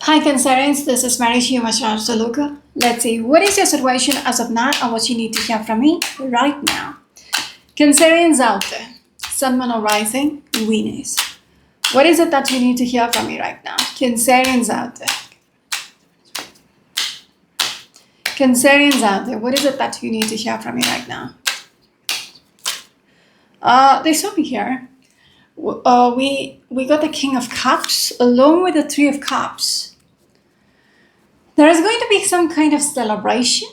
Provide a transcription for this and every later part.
Hi Cancerians, this is Marishi Saluka. Let's see, what is your situation as of now and what you need to hear from me right now. Cancerians out there, Sun, Moon or Rising, Venus. What is it that you need to hear from me right now? Cancerians out there. Cancerians out there, what is it that you need to hear from me right now? There's something here. We got the King of Cups along with the Three of Cups. There is going to be some kind of celebration.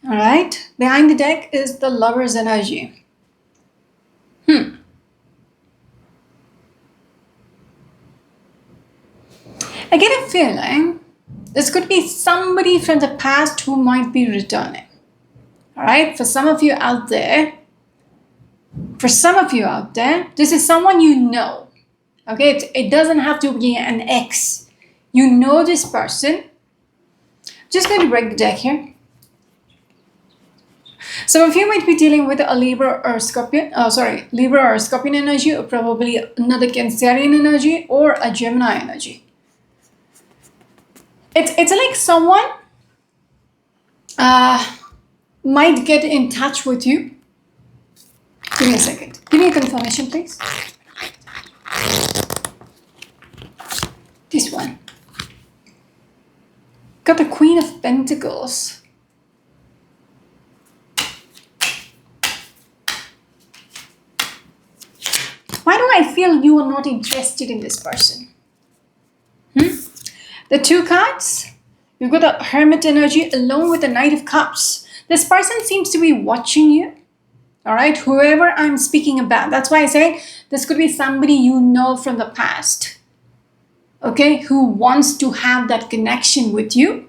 All right. Behind the deck is the Lover's energy. I get a feeling this could be somebody from the past who might be returning. All right. For some of you out there, this is someone you know. Okay. It doesn't have to be an ex. You know this person. Just going to break the deck here. Some of you might be dealing with a Libra or Scorpion energy, or probably another Cancerian energy or a Gemini energy. It's like someone might get in touch with you. Give me a second. Give me a confirmation, please. This one. Got the Queen of Pentacles. Why do I feel you are not interested in this person? The two cards. You've got the Hermit energy along with the Knight of Cups. This person seems to be watching you. All right, whoever I'm speaking about. That's why I say this could be somebody you know from the past. Okay, who wants to have that connection with you.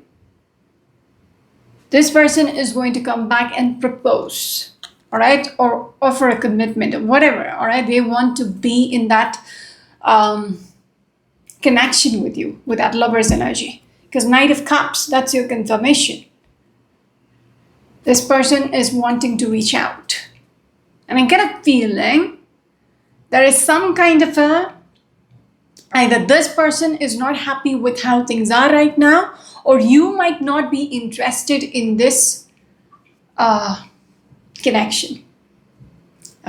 This person is going to come back and propose, all right, or offer a commitment or whatever, all right. They want to be in that connection with you, with that Lover's energy. Because Knight of Cups, that's your confirmation. This person is wanting to reach out. And I get a feeling there is some kind of either this person is not happy with how things are right now, or you might not be interested in this connection.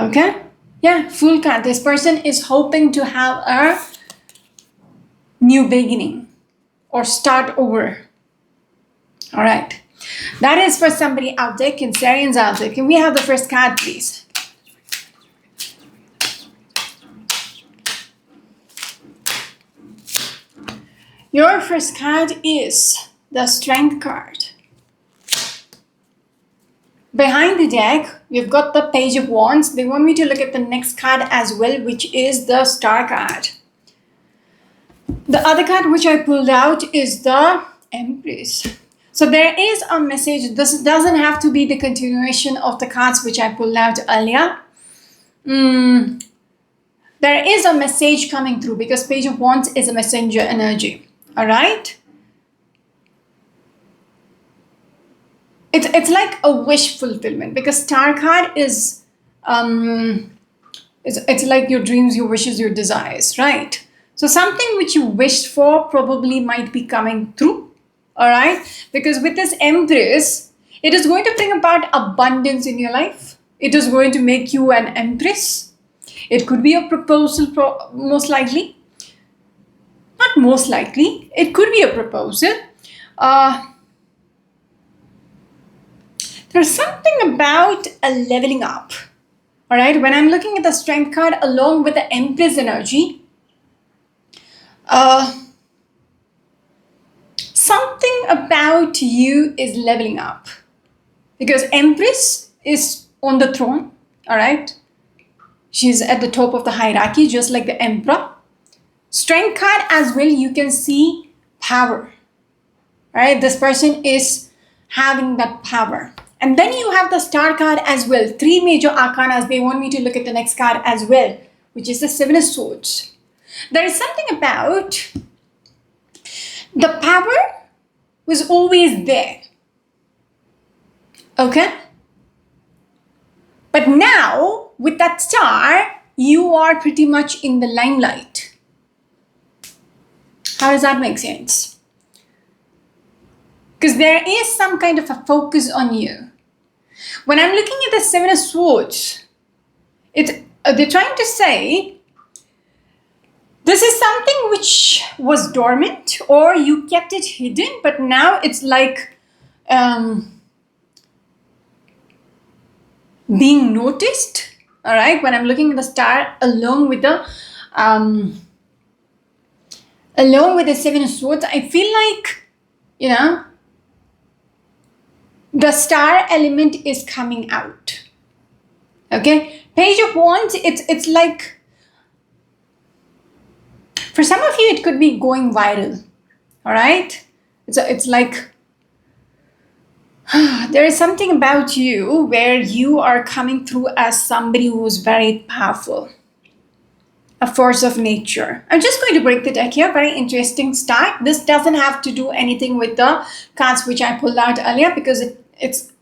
Okay? Yeah, Fool card. This person is hoping to have a new beginning or start over. All right. That is for somebody out there, Cancerians out there. Can we have the first card, please? Your first card is the Strength card. Behind the deck, we've got the Page of Wands. They want me to look at the next card as well, which is the Star card. The other card which I pulled out is the Empress. So there is a message. This doesn't have to be the continuation of the cards which I pulled out earlier. There is a message coming through because Page of Wands is a messenger energy. All right. It's like a wish fulfillment because Star card is it's like your dreams, your wishes, your desires, right? So something which you wished for probably might be coming through. All right, because with this Empress, it is going to bring about abundance in your life. It is going to make you an Empress. It could be a proposal, most likely. Not most likely, it could be a proposal. There's something about a leveling up. All right, when I'm looking at the Strength card along with the Empress energy, something about you is leveling up. Because Empress is on the throne, all right? She's at the top of the hierarchy, just like the Emperor. Strength card as well, you can see power. All right, this person is having that power. And then you have the Star card as well. Three major arcanas. They want me to look at the next card as well, which is the Seven of Swords. There is something about the power was always there. Okay? But now, with that star, you are pretty much in the limelight. How does that make sense? because there is some kind of a focus on you. When I'm looking at the Seven of Swords, they're trying to say this is something which was dormant or you kept it hidden, but now it's like being noticed. All right, when I'm looking at the star along with the Seven of Swords, I feel like, the star element is coming out. Okay, Page of Wands, it's like, for some of you, it could be going viral. All right, it's like there is something about you where you are coming through as somebody who is very powerful, a force of nature. I'm just going to break the deck here. Very interesting start. This doesn't have to do anything with the cards which I pulled out earlier, because it's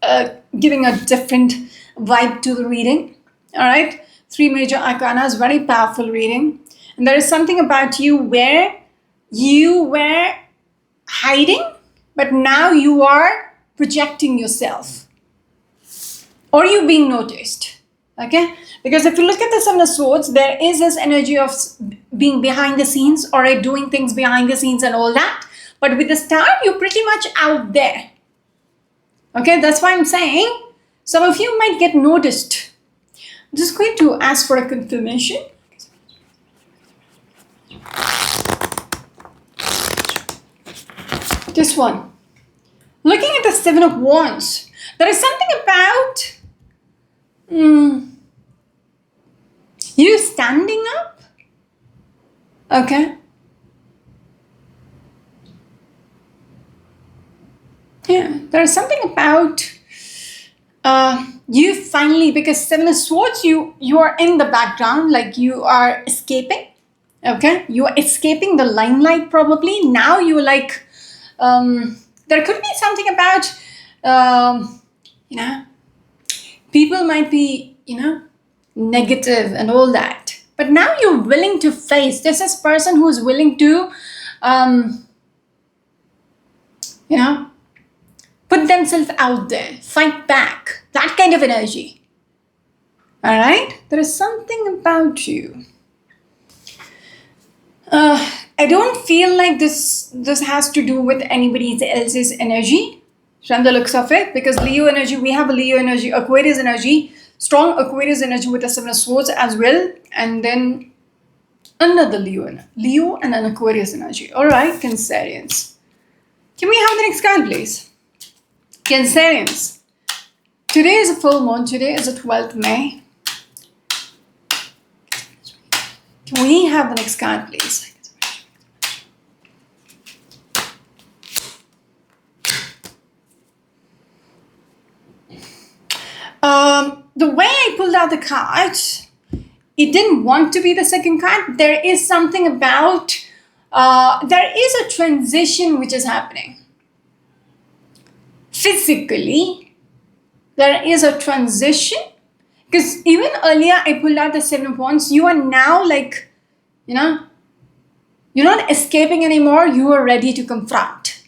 giving a different vibe to the reading. All right, 3 major arcana is very powerful reading. And there is something about you where you were hiding, but now you are projecting yourself, or you being noticed. Okay, because if you look at the Seven of Swords, there is this energy of being behind the scenes, or doing things behind the scenes and all that. But with the star, you're pretty much out there. Okay, that's why I'm saying some of you might get noticed. I'm just going to ask for a confirmation. This one. Looking at the Seven of Wands, there is something about you standing up. Okay. Yeah, there is something about you finally, because Seven of Swords, you are in the background, like you are escaping. Okay, you are escaping the limelight probably. Now you're like, there could be something about, people might be, negative and all that. But now you're willing to face. This is person who's willing to, put themselves out there, fight back. That kind of energy. All right? There is something about you. I don't feel like this has to do with anybody else's energy from the looks of it, because Leo energy, we have a Leo energy, Aquarius energy, strong Aquarius energy with the Seven of Swords as well, and then another Leo and an Aquarius energy. All right, Cancerians. Can we have the next card, please? Cancerians. Today is a full moon. Today is the 12th May. Can we have the next card, please? The way I pulled out the cards, it didn't want to be the second card. There is something about, there is a transition which is happening. Physically, there is a transition. Because even earlier, I pulled out the Seven of Wands. You are now like, you're not escaping anymore. You are ready to confront.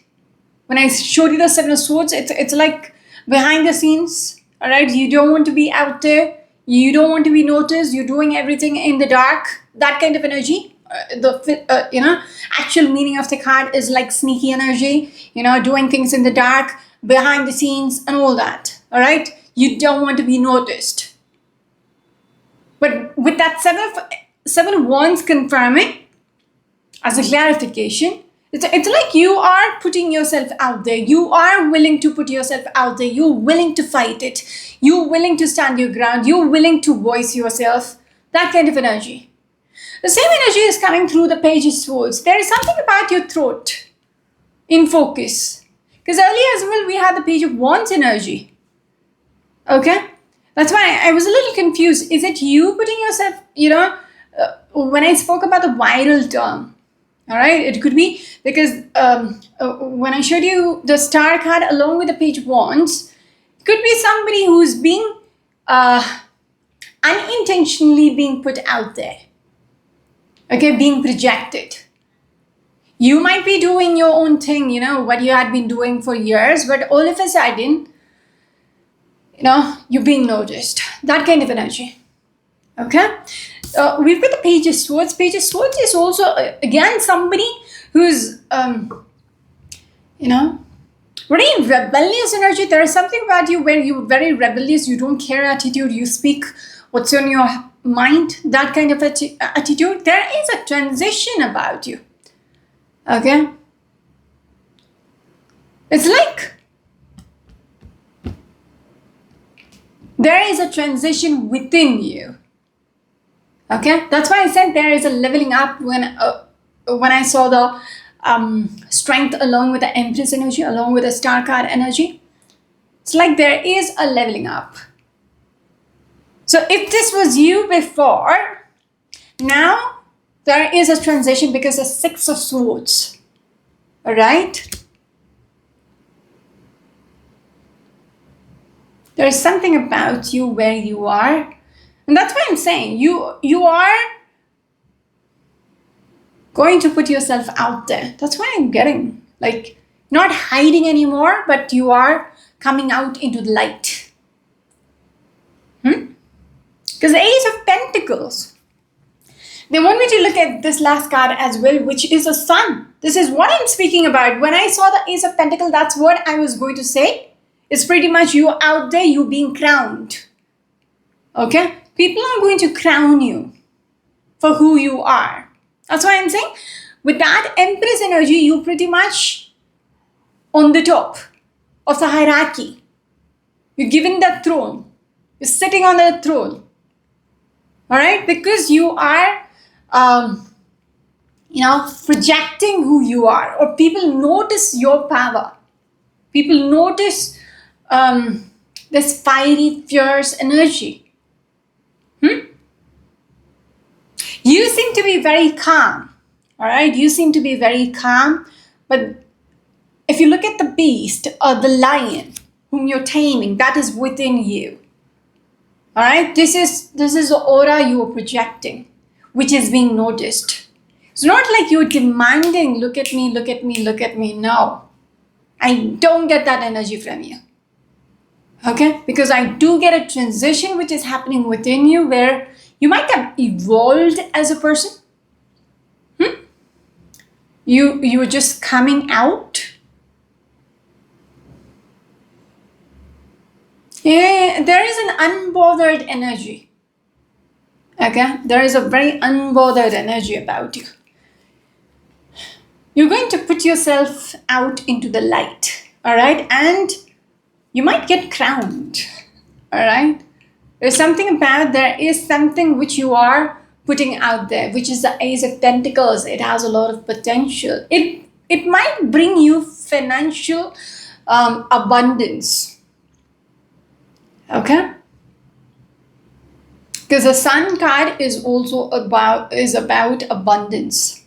When I showed you the Seven of Swords, it's like behind the scenes. All right, you don't want to be out there. You don't want to be noticed. You're doing everything in the dark. That kind of energy. Actual meaning of the card is like sneaky energy. Doing things in the dark, behind the scenes, and all that. All right, you don't want to be noticed. But with that Seven of Wands confirming, as a clarification, it's like you are putting yourself out there. You are willing to put yourself out there. You're willing to fight it. You're willing to stand your ground. You're willing to voice yourself. That kind of energy. The same energy is coming through the Page of Swords. There is something about your throat in focus. Because earlier as well, we had the Page of Wands energy. Okay? That's why I was a little confused. Is it you putting yourself, when I spoke about the viral term, all right, it could be because when I showed you the star card along with the Page of Wands, it could be somebody who's being unintentionally being put out there. Okay, being projected. You might be doing your own thing, what you had been doing for years, but all of a sudden, you're being noticed. That kind of energy. Okay? We've got the Page of Swords. Page of Swords is also, again, somebody who's, very rebellious energy. There is something about you where you're very rebellious, you don't care attitude, you speak what's on your mind, that kind of attitude. There is a transition about you. Okay? It's like there is a transition within you. Okay? That's why I said there is a leveling up when I saw the strength along with the Empress energy, along with the Star card energy. It's like there is a leveling up. So if this was you before, now there is a transition because the Six of Swords. Alright? There is something about you where you are. And that's why I'm saying you are going to put yourself out there. That's why I'm getting, like, not hiding anymore, but you are coming out into the light. Because the Ace of Pentacles, they want me to look at this last card as well, which is the Sun. This is what I'm speaking about. When I saw the Ace of Pentacles, that's what I was going to say. It's pretty much you out there, you being crowned. Okay? People are going to crown you for who you are. That's why I'm saying, with that Empress energy, you pretty much on the top of the hierarchy. You're given the throne. You're sitting on the throne. Alright? Because you are, projecting who you are. Or people notice your power. People notice this fiery, fierce energy. You seem to be very calm. Alright? You seem to be very calm. But if you look at the beast or the lion whom you're taming, that is within you. Alright? This is the aura you are projecting, which is being noticed. It's not like you're demanding, look at me, look at me, look at me. No. I don't get that energy from you. Okay? Because I do get a transition which is happening within you where you might have evolved as a person. You were just coming out. Yeah, there is an unbothered energy. Okay? There is a very unbothered energy about you. You're going to put yourself out into the light. Alright? And you might get crowned. Alright? There is something which you are putting out there, which is the Ace of Pentacles. It has a lot of potential. It might bring you financial abundance. Okay? Because the Sun card is also about abundance.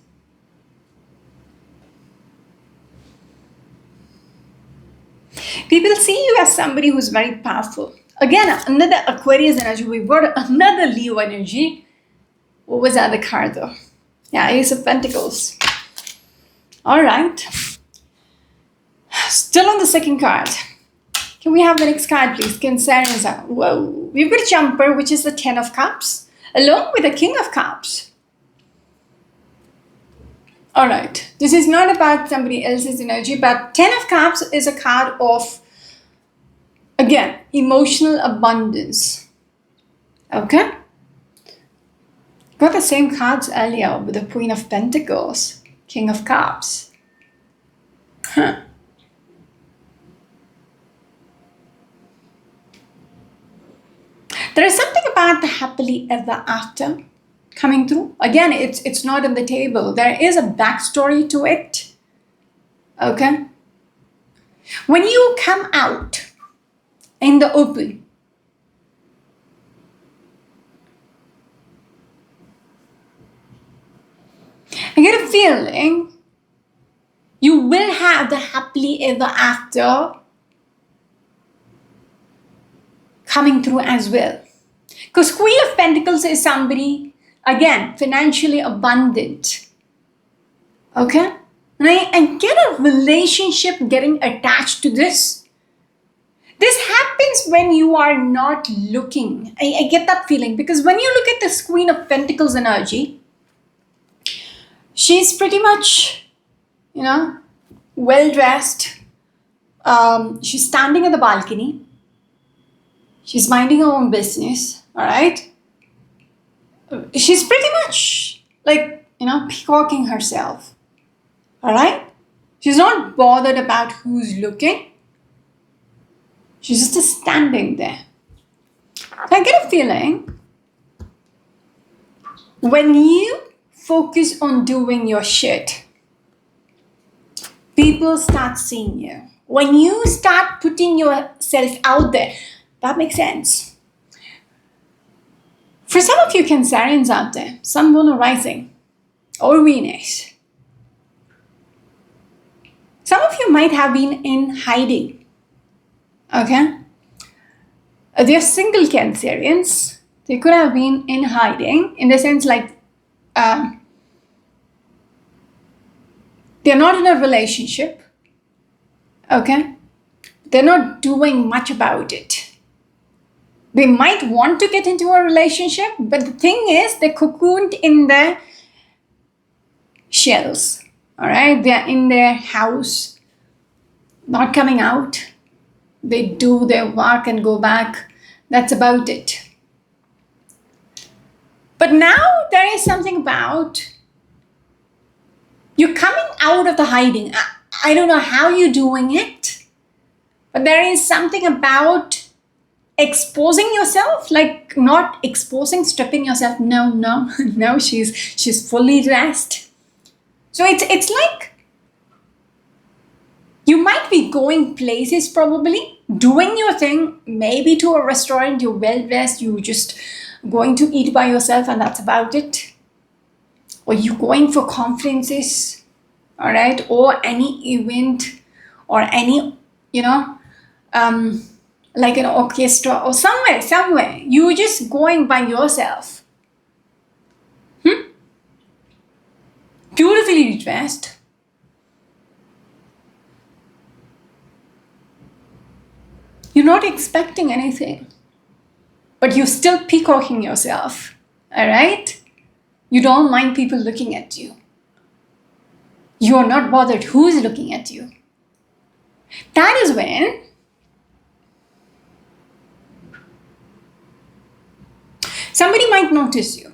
People see you as somebody who's very powerful. Again, another Aquarius energy. We've got another Leo energy. What was the other card though? Yeah, Ace of Pentacles. Alright. Still on the second card. Can we have the next card, please? Cancerians. Whoa. We've got a jumper, which is the Ten of Cups, along with the King of Cups. Alright. This is not about somebody else's energy, but Ten of Cups is a card of, again, emotional abundance. Okay? Got the same cards earlier with the Queen of Pentacles, King of Cups. Huh. There is something about the happily ever after coming through. Again, it's not on the table. There is a backstory to it. Okay? When you come out in the open, I get a feeling you will have the happily ever after coming through as well. Because Queen of Pentacles is somebody, again, financially abundant. Okay? And I get a relationship getting attached to this. This happens when you are not looking. I get that feeling because when you look at this Queen of Pentacles energy, she's pretty much, well dressed. She's standing at the balcony. She's minding her own business. All right. She's pretty much like, peacocking herself. All right. She's not bothered about who's looking. She's just standing there. I get a feeling when you focus on doing your shit, people start seeing you. When you start putting yourself out there, that makes sense. For some of you Cancerians out there, Sun, Moon, or Rising, or Venus, some of you might have been in hiding. Okay? They're single Cancerians. They could have been in hiding in the sense like they're not in a relationship. Okay? They're not doing much about it. They might want to get into a relationship, but the thing is they're cocooned in their shells. All right? They're in their house, not coming out. They do their work and go back. That's about it. But now there is something about you coming out of the hiding. I don't know how you're doing it, but there is something about exposing yourself, like not exposing, stripping yourself. No, she's fully dressed. So it's like you might be going places, probably doing your thing, maybe to a restaurant, you're well dressed, you're just going to eat by yourself and that's about it. Or you're going for conferences, all right, or any event or any, like an orchestra or somewhere. You're just going by yourself. Beautifully dressed. You're not expecting anything, but you're still peacocking yourself, all right? You don't mind people looking at you. You're not bothered who's looking at you. That is when somebody might notice you.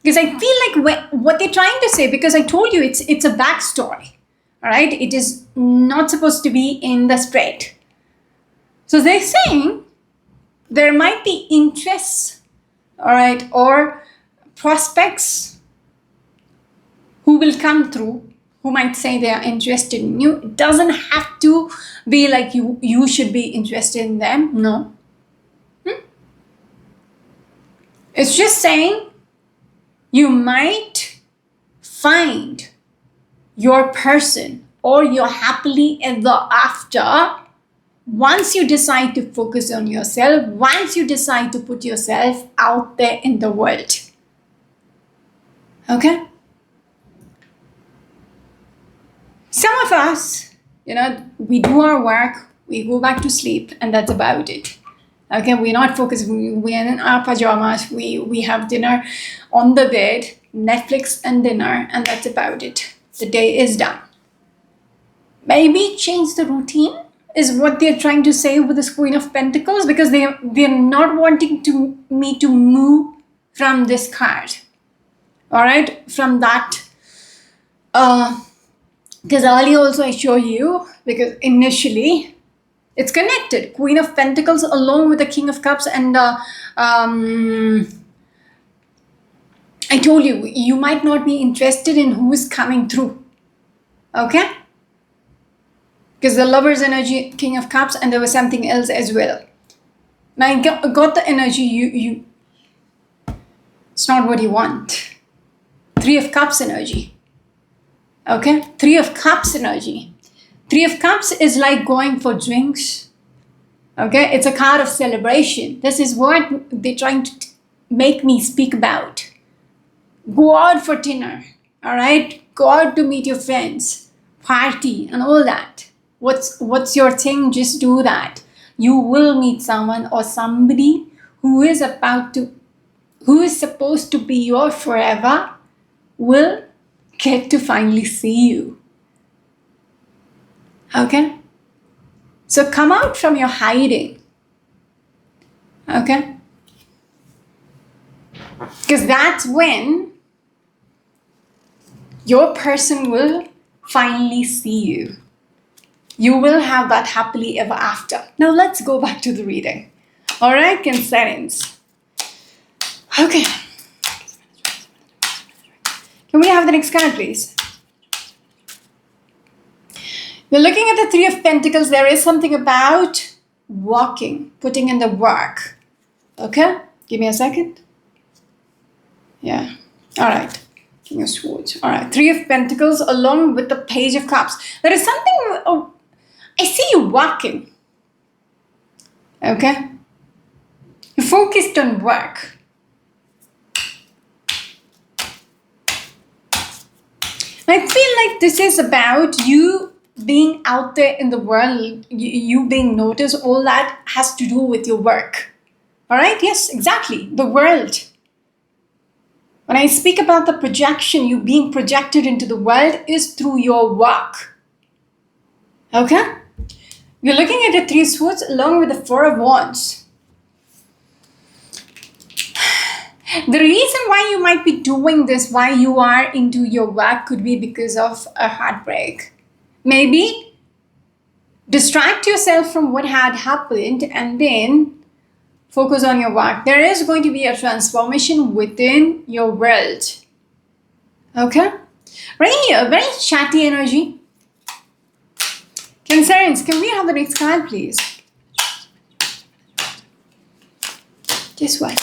Because I feel like what they're trying to say, because I told you it's a backstory, all right? It is not supposed to be in the spread. So they're saying there might be interests, all right, or prospects who will come through, who might say they are interested in you. It doesn't have to be like you should be interested in them. No. It's just saying you might find your person or your happily ever after once you decide to focus on yourself, once you decide to put yourself out there in the world. Okay? Some of us, we do our work, we go back to sleep, and that's about it. Okay, we're not focused, we're in our pajamas, we have dinner on the bed, Netflix and dinner, and that's about it. The day is done. Maybe change the routine is what they're trying to say with this Queen of Pentacles, because they're not wanting me to move from this card. All right, from that. Because earlier also I show you, because initially it's connected. Queen of Pentacles along with the King of Cups, and I told you, you might not be interested in who is coming through. Okay? Because the Lover's energy, King of Cups, and there was something else as well. Now I got the energy, it's not what you want. Three of Cups energy. Okay? Three of Cups energy. Three of Cups is like going for drinks. Okay? It's a card of celebration. This is what they're trying to make me speak about. Go out for dinner. All right? Go out to meet your friends. party and all that. What's your thing? Just do that. You will meet someone or somebody who is supposed to be your forever will get to finally see you. Okay? So come out from your hiding. Okay? Because that's when your person will finally see you. You will have that happily ever after. Now let's go back to the reading. All right, Cancerians. Okay. Can we have the next card, please? We're looking at the Three of Pentacles. There is something about walking, putting in the work. Okay? Give me a second. Yeah. All right. King of Swords. All right. Three of Pentacles along with the Page of Cups. There is something... Oh, I see you walking. Okay? You're focused on work. I feel like this is about you being out there in the world, you being noticed. All that has to do with your work. All right? Yes, exactly. The world. When I speak about the projection, you being projected into the world is through your work. Okay? We're looking at the Three of Swords along with the Four of Wands. The reason why you might be doing this, why you are into your work, could be because of a heartbreak. Maybe distract yourself from what had happened and then focus on your work. There is going to be a transformation within your world. Okay? Very chatty energy. Cancerians, can we have the next card, please? Guess what?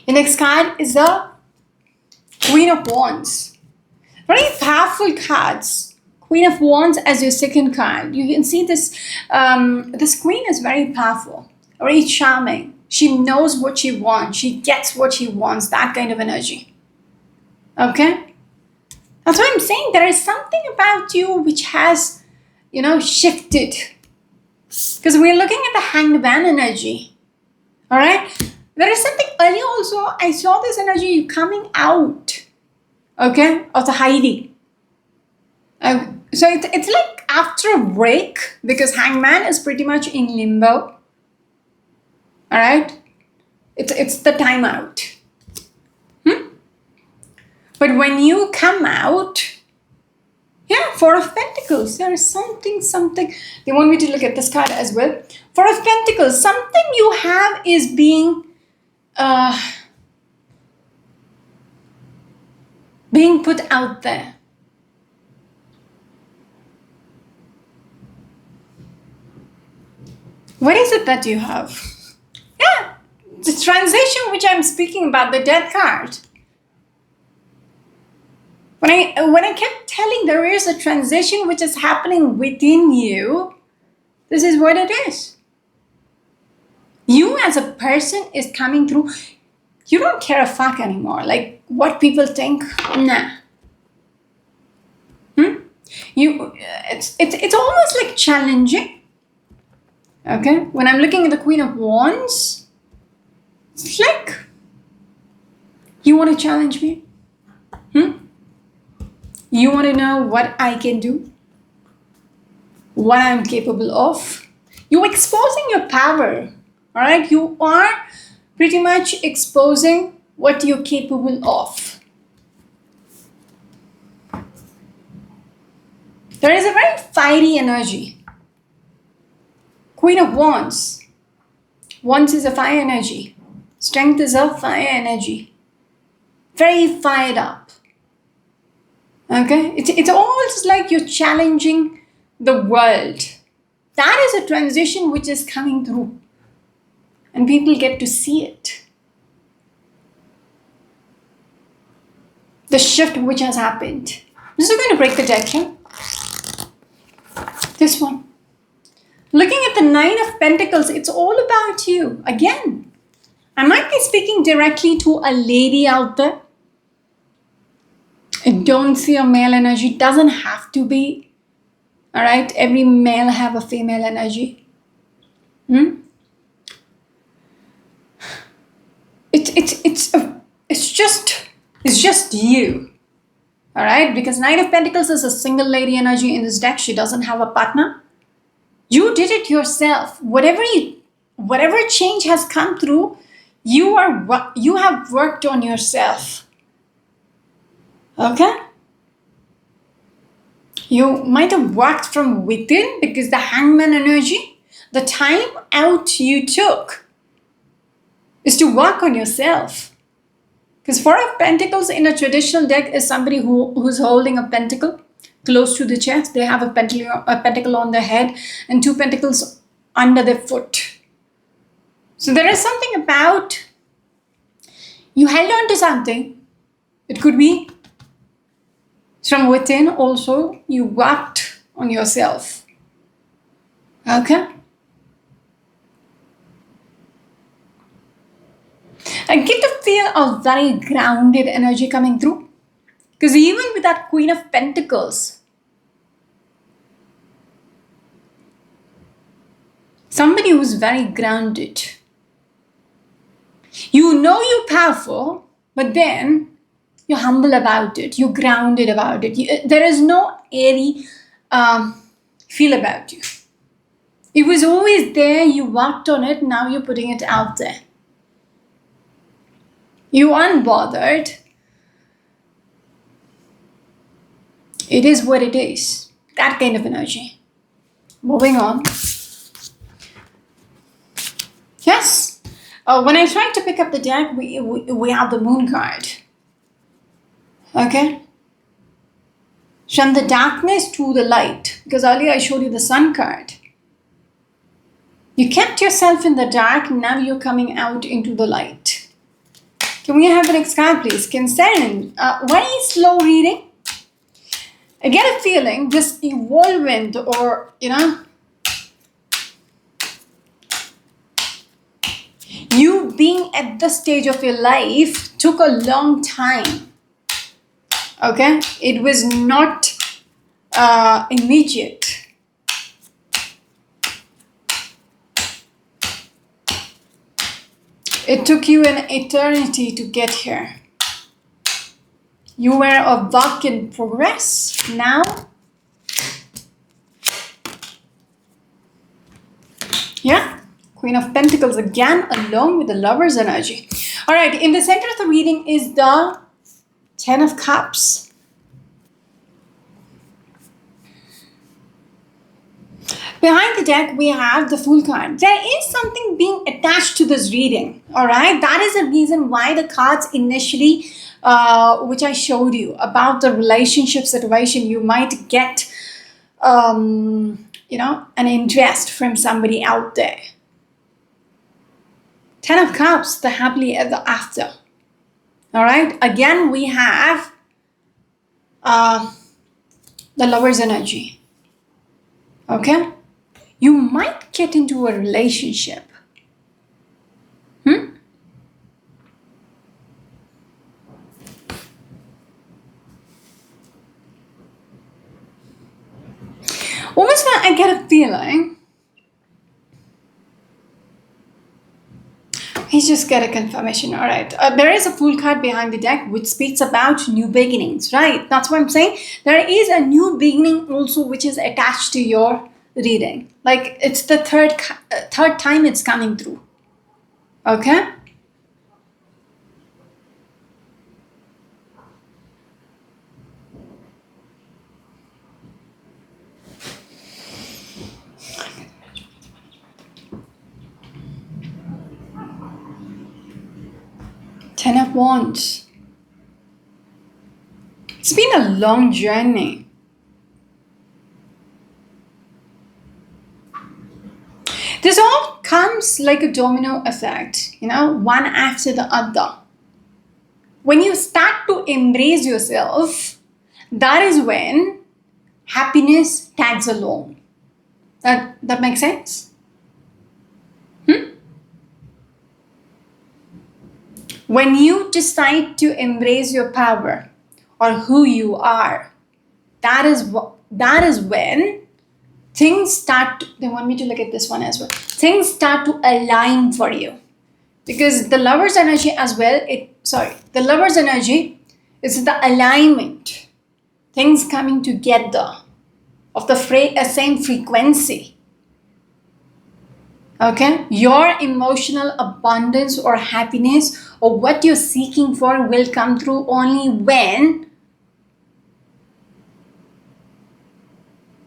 The next card is the Queen of Wands. Very powerful cards. Queen of Wands as your second card. You can see this. This queen is very powerful, very charming. She knows what she wants. She gets what she wants. That kind of energy. Okay? That's what I'm saying. There is something about you which has, shifted. Because we're looking at the Hanged Man energy. All right? There is something earlier also. I saw this energy coming out. Okay? Of the hiding. So it's like after a break. Because Hangman is pretty much in limbo. All right? It's the time out. But when you come out, yeah, Four of Pentacles. There is something. They want me to look at this card as well. Four of Pentacles. Something you have is being put out there. What is it that you have? Yeah, the transition which I'm speaking about, the Death card. When I kept telling there is a transition which is happening within you, this is what it is. You as a person is coming through. You don't care a fuck anymore. Like what people think, nah. It's almost like challenging. Okay? When I'm looking at the Queen of Wands, it's like, you want to challenge me? You want to know what I can do? What I'm capable of? You're exposing your power. All right? You are pretty much exposing what you're capable of. There is a very fiery energy. Queen of Wands. Wands is a fire energy. Strength is a fire energy. Very fired up. Okay? It's almost like you're challenging the world. That is a transition which is coming through. And people get to see it. The shift which has happened. I'm just going to break the deck here. This one. Looking at the Nine of Pentacles, it's all about you. Again, I might be speaking directly to a lady out there. It don't see a male energy. Doesn't have to be. All right. Every male have a female energy. It's just you. All right. Because Knight of Pentacles is a single lady energy in this deck. She doesn't have a partner. You did it yourself. Whatever change has come through, you have worked on yourself. Okay? You might have worked from within, because the Hangman energy, the time out you took is to work on yourself. Because Four of Pentacles in a traditional deck is somebody who's holding a pentacle close to the chest. They have a pentacle on their head and two pentacles under their foot. So there is something about you held on to something. It could be from within also. You worked on yourself. Okay? I get to feel a very grounded energy coming through. Because even with that Queen of Pentacles, somebody who's very grounded. You know you're powerful, but then you're humble about it. You're grounded about it. There is no airy feel about you. It was always there. You worked on it. Now you're putting it out there. You aren't bothered. It is what it is. That kind of energy. Moving on. Yes. When I tried to pick up the deck, we have the Moon card. Okay? From the darkness to the light. Because earlier I showed you the Sun card. You kept yourself in the dark. Now you're coming out into the light. Can we have the next card, please? Concern. Why slow reading? I get a feeling this evolvement, or, you being at this stage of your life took a long time. Okay? It was not immediate. It took you an eternity to get here. You were a work in progress. Now, yeah, Queen of Pentacles again, along with the Lover's energy. All right, in the center of the reading is the Ten of Cups. Behind the deck, we have the Fool card. There is something being attached to this reading. All right, that is the reason why the cards initially, which I showed you about the relationship situation, you might get, an interest from somebody out there. Ten of Cups, the happily ever after. All right, again, we have the Lover's energy. Okay? You might get into a relationship. Almost like I get a feeling. He's just get a confirmation. All right. There is a Fool card behind the deck which speaks about new beginnings, right? That's what I'm saying. There is a new beginning also which is attached to your reading. Like it's the third time it's coming through. Okay? Ten of Wands. It's been a long journey. This all comes like a domino effect, one after the other. When you start to embrace yourself, that is when happiness tags along. That makes sense? When you decide to embrace your power, or who you are, that is when things start. They want me to look at this one as well. Things start to align for you, because the Lover's energy as well. The Lover's energy is the alignment, things coming together of the same frequency. Okay, your emotional abundance or happiness or what you're seeking for will come through only when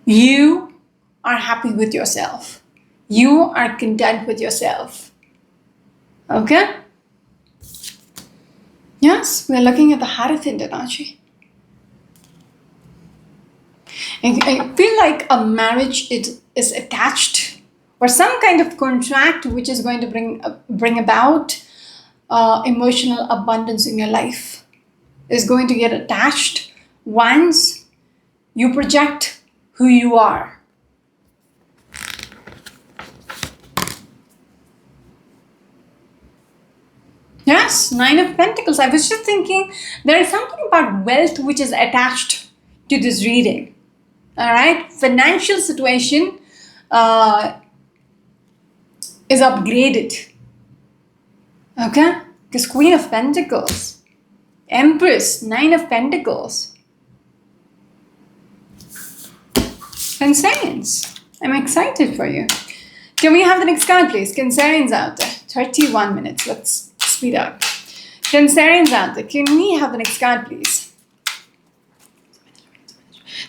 you are happy with yourself. You are content with yourself. Okay? Yes, we're looking at the Hierophant energy. I feel like a marriage is attached, or some kind of contract which is going to bring about emotional abundance in your life is going to get attached once you project who you are. Yes, Nine of Pentacles. I was just thinking there is something about wealth which is attached to this reading. All right, financial situation is upgraded. Okay, because Queen of Pentacles, Empress, Nine of Pentacles, Cancerians. I'm excited for you. Can we have the next card, please? Cancerians out there. 31 minutes. Let's speed up. Cancerians out there. Can we have the next card, please?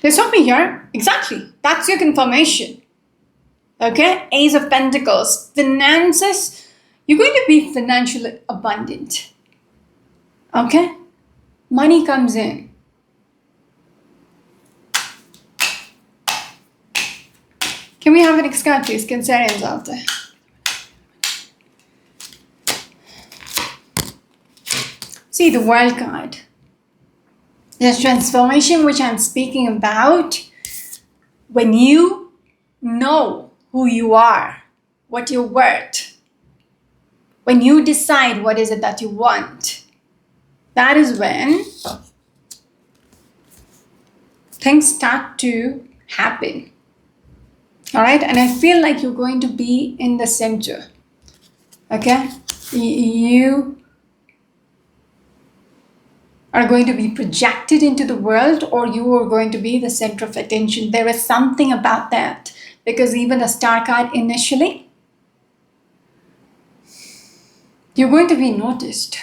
There's something here. Exactly. That's your confirmation. Okay? Ace of Pentacles. Finances. You're going to be financially abundant. Okay? Money comes in. Can we have the next card, please? Cancerians out there. See the World card. The transformation which I'm speaking about, when you know who you are, what you're worth, when you decide what is it that you want, that is when things start to happen. All right, and I feel like you're going to be in the center. Okay, you are going to be projected into the world, or you are going to be the center of attention. There is something about that, because even the Star card initially, you're going to be noticed.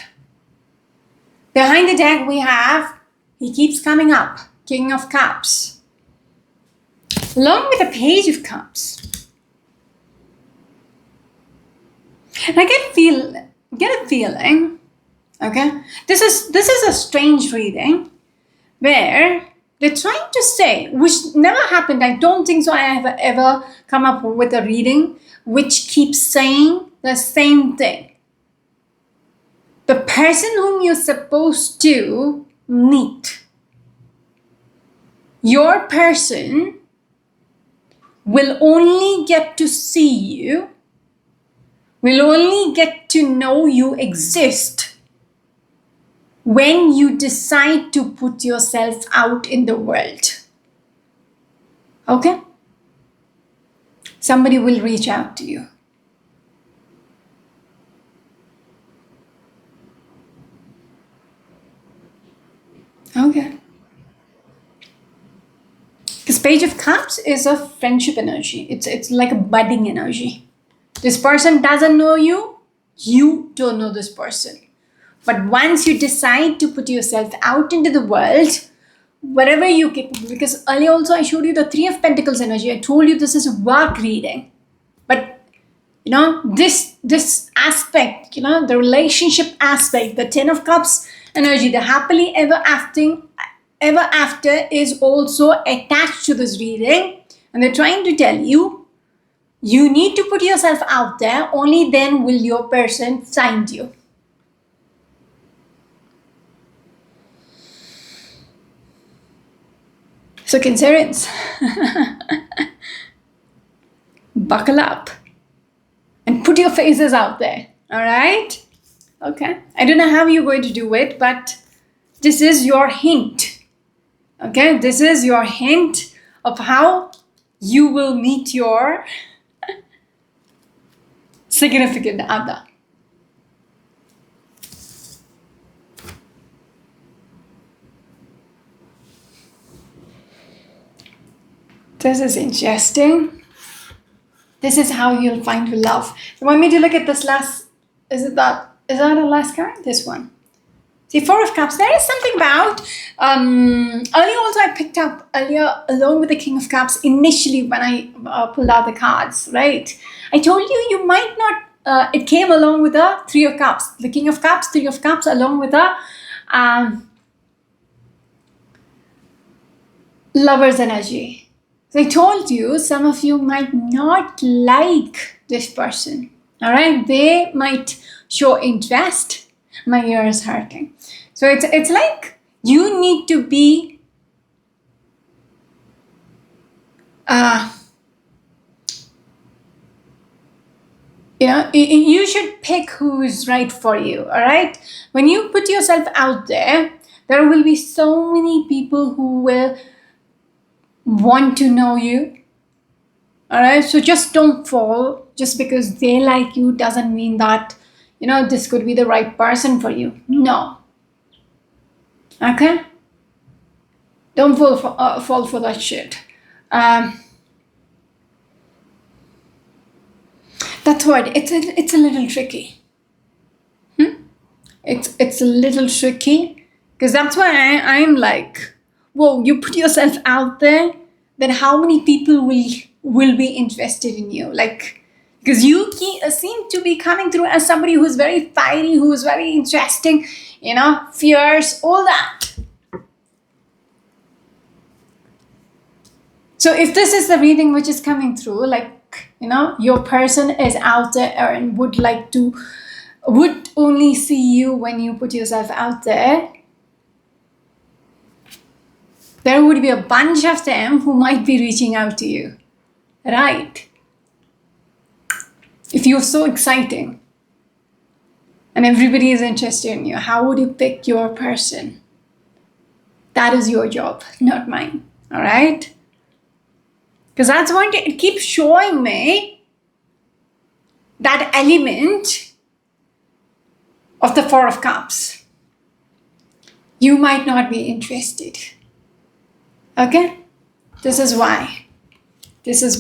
Behind the deck we have, he keeps coming up, King of Cups, along with the Page of Cups. And I get a feeling, okay, this is a strange reading where they're trying to say, which never happened. I don't think so I have ever come up with a reading which keeps saying the same thing. The person whom you're supposed to meet, your person, will only get to see you, will only get to know you exist when you decide to put yourself out in the world. Okay? Somebody will reach out to you. Okay. Because Page of Cups is a friendship energy. It's like a budding energy. This person doesn't know you. You don't know this person. But once you decide to put yourself out into the world, whatever you get, because earlier also I showed you the Three of Pentacles energy. I told you this is a work reading. But, this aspect, the relationship aspect, the Ten of Cups energy, the happily ever after is also attached to this reading. And they're trying to tell you, you need to put yourself out there. Only then will your person find you. So Cancerians, buckle up and put your faces out there. All right? Okay. I don't know how you're going to do it, but this is your hint. Okay, this is your hint of how you will meet your significant other. This is interesting. This is how you'll find your love. You want me to look at this last? Is that a last card? This one. See, Four of Cups. There is something about earlier. Also, I picked up earlier along with the King of Cups. Initially, when I pulled out the cards, right? I told you might not. It came along with the Three of Cups, the King of Cups, Three of Cups, along with the Lover's energy. So I told you some of you might not like this person. All right, they might show interest. My ear is hurting. So it's like you need to be you should pick who's right for you. All right, when you put yourself out there, there will be so many people who will want to know you. All right, so just don't fall. Just because they like you doesn't mean that this could be the right person for you. No. Okay, don't fall for that shit. That's what it's a little tricky. It's a little tricky because that's why I'm like, whoa, you put yourself out there, then how many people will be interested in you? Like, because you seem to be coming through as somebody who's very fiery, who's very interesting, fierce, all that. So if this is the reading which is coming through, like, your person is out there and would only see you when you put yourself out there, there would be a bunch of them who might be reaching out to you, right? If you're so exciting and everybody is interested in you, how would you pick your person? That is your job, not mine, all right? Because that's what it keeps showing me, that element of the Four of Cups. You might not be interested. Okay? This is why. This is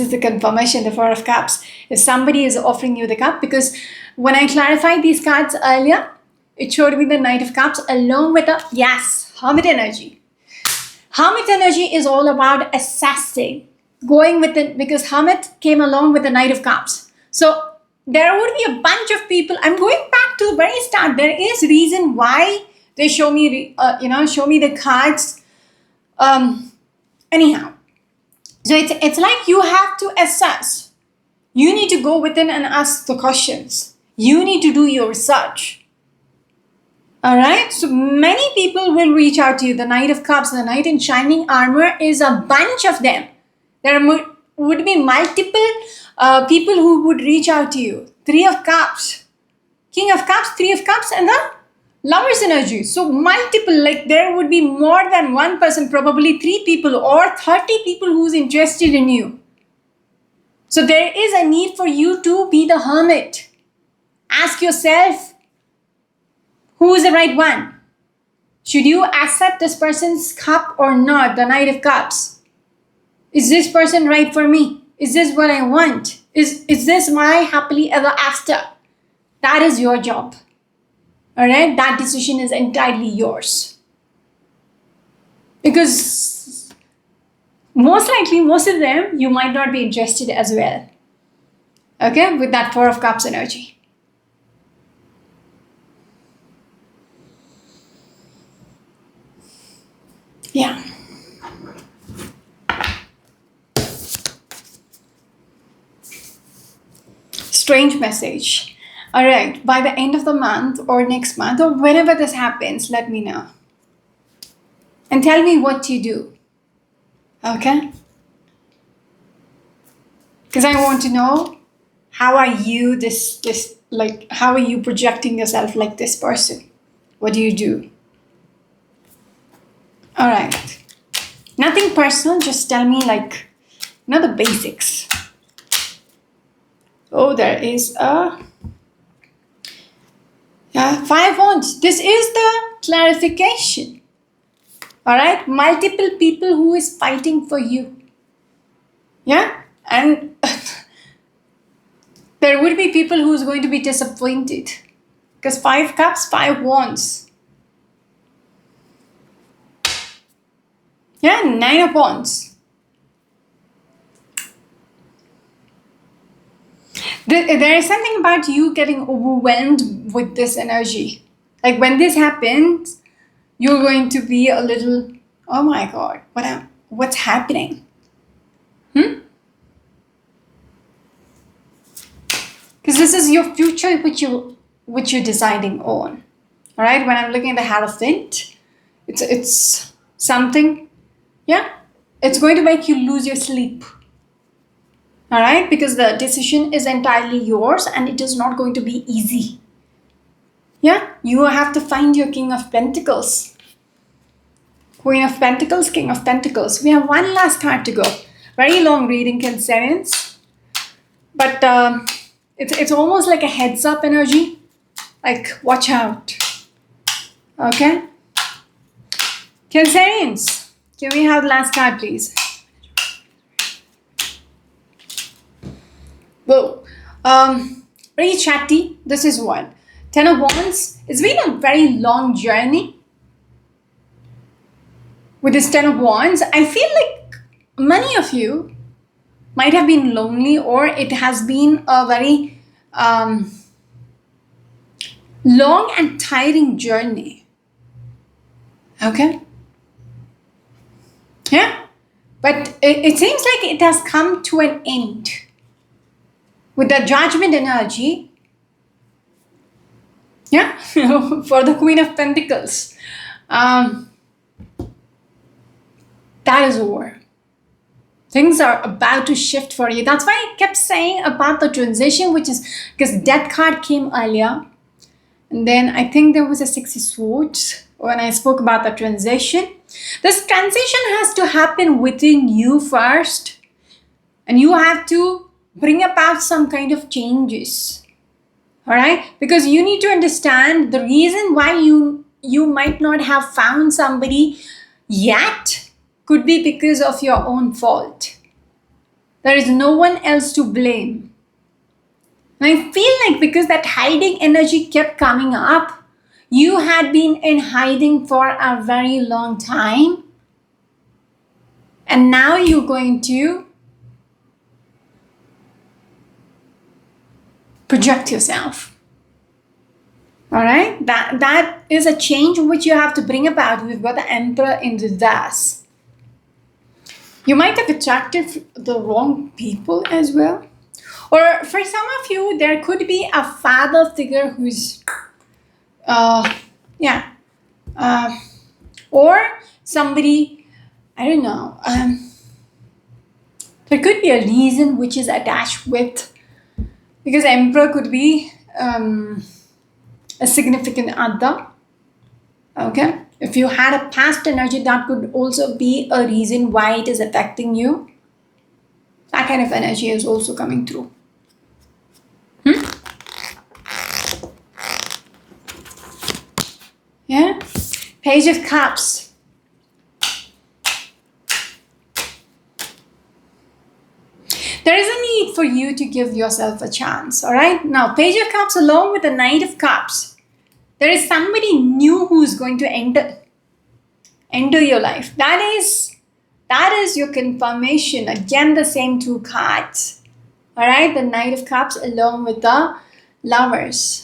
the confirmation, the Four of Cups. If somebody is offering you the cup, because when I clarified these cards earlier, it showed me the Knight of Cups along with the, Hermit energy. Hermit energy is all about assessing, going with it, because Hermit came along with the Knight of Cups. So there would be a bunch of people. I'm going back to the very start. There is reason why they show me the cards. Anyhow, so it's like you have to assess. You need to go within and ask the questions. You need to do your research. All right, so many people will reach out to you. The Knight of Cups, the Knight in Shining Armor is a bunch of them. There would be multiple people who would reach out to you. Three of Cups, King of Cups, Three of Cups, and the Lover's energy. So multiple, like there would be more than one person, probably 3 people or 30 people who's interested in you. So there is a need for you to be the hermit. Ask yourself, who is the right one? Should you accept this person's cup or not? The Knight of Cups. Is this person right for me? Is this what I want? Is this my happily ever after? That is your job. All right? That decision is entirely yours. Because most likely, most of them, you might not be interested as well. Okay? With that Four of Cups energy. Yeah. Strange message. All right. By the end of the month or next month or whenever this happens, let me know. And tell me what to do. Okay? Because I want to know, how are you how are you projecting yourself like this person? What do you do? All right. Nothing personal. Just tell me like, the basics. Oh, there is a 5 wands. This is the clarification. All right. Multiple people who is fighting for you. Yeah. And there would be people who's going to be disappointed. Because 5 cups, 5 wands. Yeah, 9 of wands. There is something about you getting overwhelmed with this energy. Like when this happens, you're going to be a little, oh my God, what's happening? Because this is your future which you're deciding on. All right, when I'm looking at the Hierophant, it's something, yeah, it's going to make you lose your sleep. All right, because the decision is entirely yours and it is not going to be easy. Yeah, you have to find your King of Pentacles. Queen of Pentacles, King of Pentacles. We have one last card to go. Very long reading, Cancerians. But it's almost like a heads up energy. Like, watch out. Okay? Cancerians, can we have the last card, please? Whoa. Very chatty. This is one. 10 of Wands. It's been a very long journey. With this 10 of Wands, I feel like many of you might have been lonely, or it has been a very long and tiring journey. Okay? Yeah? But it seems like it has come to an end. With the Judgment energy, yeah, for the Queen of Pentacles, that is over. Things are about to shift for you. That's why I kept saying about the transition, which is because Death card came earlier. And then I think there was a 6 of Swords when I spoke about the transition. This transition has to happen within you first. And you have to bring about some kind of changes. All right? Because you need to understand the reason why you might not have found somebody yet could be because of your own fault. There is no one else to blame. And I feel like because that hiding energy kept coming up, you had been in hiding for a very long time. And now you're going to project yourself. All right? That is a change which you have to bring about. We've got the Emperor in reverse. You might have attracted the wrong people as well. Or for some of you, there could be a father figure who's, or somebody, I don't know. There could be a reason which is attached with, because Emperor could be a significant other. Okay? If you had a past energy, that could also be a reason why it is affecting you. That kind of energy is also coming through. Yeah? Page of Cups. There is a need for you to give yourself a chance, all right? Now, Page of Cups along with the Knight of Cups. There is somebody new who is going to enter your life. That is your confirmation. Again, the same 2 cards. All right? The Knight of Cups along with the Lovers.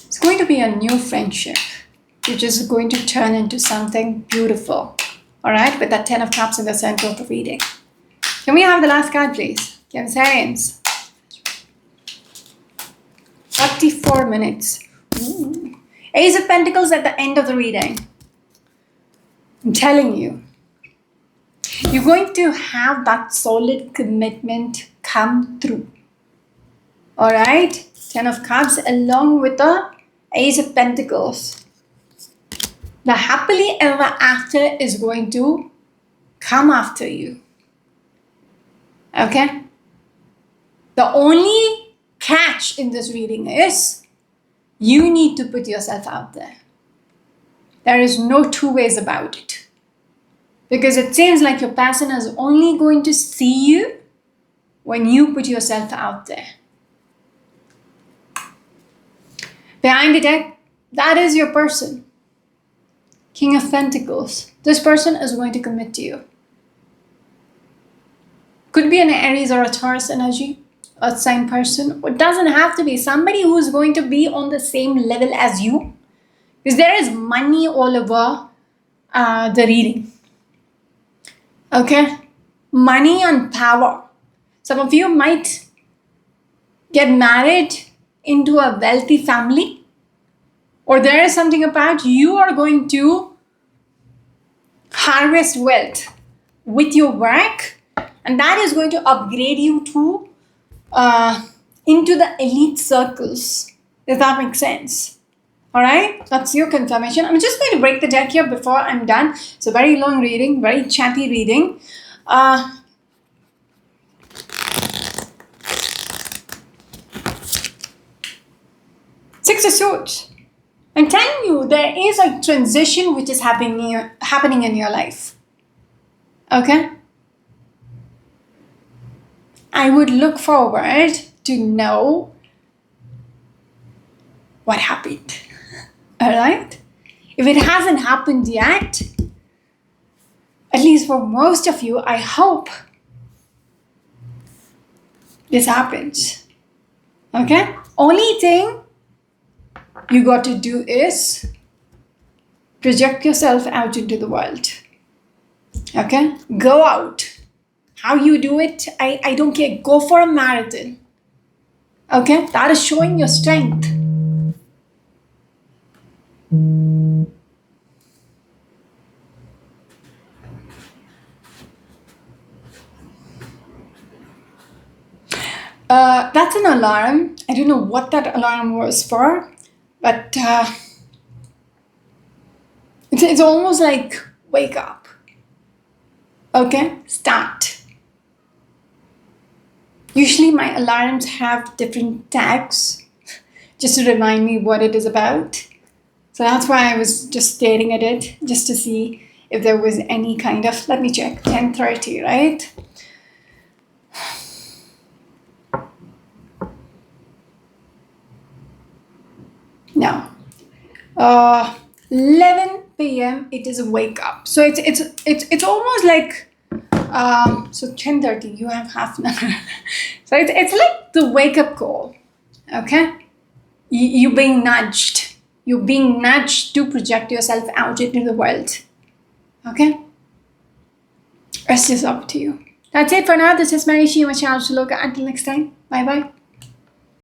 It's going to be a new friendship, which is going to turn into something beautiful. All right, with that 10 of Cups in the center of the reading. Can we have the last card, please? Cancerians. 34 minutes. Ooh. Ace of Pentacles at the end of the reading. I'm telling you. You're going to have that solid commitment come through. All right? 10 of Cups along with the Ace of Pentacles. The happily ever after is going to come after you. Okay? The only catch in this reading is you need to put yourself out there. There is no two ways about it. Because it seems like your person is only going to see you when you put yourself out there. Behind the deck, that is your person. King of Pentacles. This person is going to commit to you. Could be an Aries or a Taurus energy, a sign person. It doesn't have to be somebody who is going to be on the same level as you. Because there is money all over the reading. Okay? Money and power. Some of you might get married into a wealthy family, or there is something about you are going to harvest wealth with your work, and that is going to upgrade you to into the elite circles. Does that make sense? All right, that's your confirmation. I'm just going to break the deck here before I'm done. It's a very long reading, very chatty reading. Six of Swords. I'm telling you, there is a transition which is happening in your life. Okay? I would look forward to know what happened. Alright? If it hasn't happened yet, at least for most of you, I hope this happens. Okay? Only thing you got to do is project yourself out into the world. Okay? Go out. How you do it, I don't care. Go for a marathon. Okay? That is showing your strength. That's an alarm. I don't know what that alarm was for, but it's almost like wake up. Okay? Start. Usually my alarms have different tags just to remind me what it is about. So that's why I was just staring at it just to see if there was any kind of, let me check, 10:30, right? No. 11 p.m. it is a wake up. So it's almost like so 10:30 you have half an hour. So it's like the wake up call. Okay? You're being nudged. You're being nudged to project yourself out into the world. Okay? Rest is up to you. That's it for now. This is Mary Shima Loka. Until next time. Bye bye.